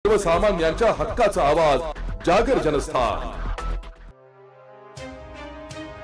सर्वसामान्यांच्या हक्काचा आवाज जागर जनस्थान।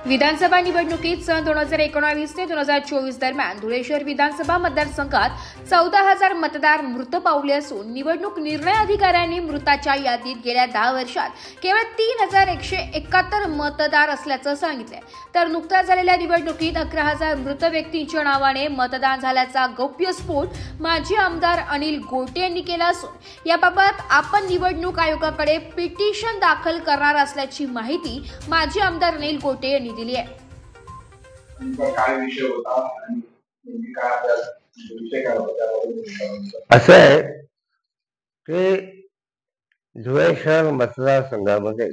विधानसभा निवडणुकीत सन 2019 ते 2024 दरम्यान धुळे शहर विधानसभा मतदारसंघात 14,000 मतदार मृत पावले असून निवडणूक निर्णय अधिकाऱ्यांनी मृतांच्या यादीत गेल्या 10 वर्षात केवळ 3,171 मतदार असल्याचं सांगितलंय। तर नुकत्याच झालेल्या निवडणुकीत 11,000 मृत व्यक्तींच्या नावाने मतदान झाल्याचा गौप्यस्फोट माजी आमदार अनिल गोटे यांनी केला असून याबाबत आपण निवडणूक आयोगाकडे पिटिशन दाखल करणार असल्याची माहिती माजी आमदार अनिल गोटे यांनी दिली आहे। काय विषय होता आणि काय विषय काय होता असं आहे की धुळे शहर मतदारसंघामध्ये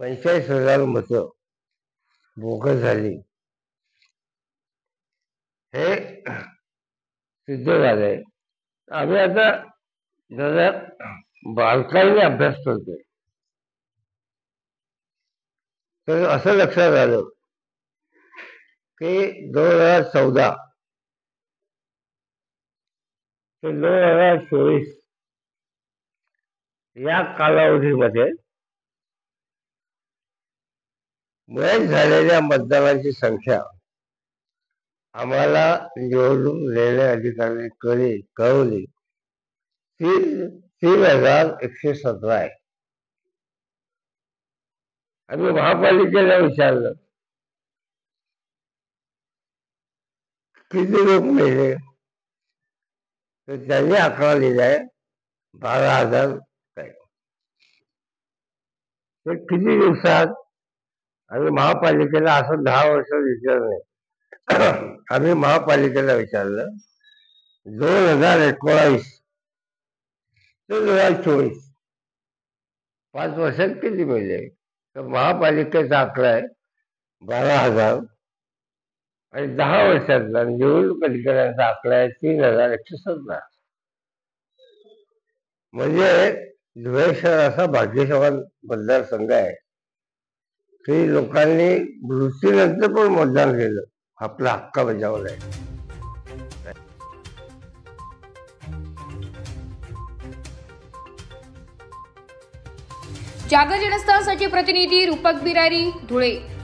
45,000 मतं बोगस झाली हे सिद्ध झालंय। आम्ही आता जरा बारकाईने अभ्यास करतोय तर असं लक्षात आलं की 2014 ते 2024 या कालावधीमध्ये मयत झालेल्या मतदारांची संख्या आम्हाला निवडणूक निर्णय अधिकारी कळवली 3,117 आहे। आम्ही महापालिकेला विचारलं किती लोक मेले तर त्यांनी आकडा लिहिलाय 12,000 काय। तर किती दिवसात आम्ही महापालिकेला असं 10 वर्ष विचारलंय। आम्ही महापालिकेला विचारलं 2019 ते 2024 5 वर्षात किती मेले तर महापालिकेचा आकडा आहे 12,000 आणि 10 वर्षातला निवडणूक अधिकाऱ्यांचा आकडा आहे 3,117। म्हणजे धुळे शहर असा भाग्यशाली मतदारसंघ आहे की लोकांनी मृत्यूनंतर पण मतदान केलं, आपला हक्क बजावलाय। जागर जनस्थानसाठी प्रतिनिधी रूपक बिरारी, धुळे।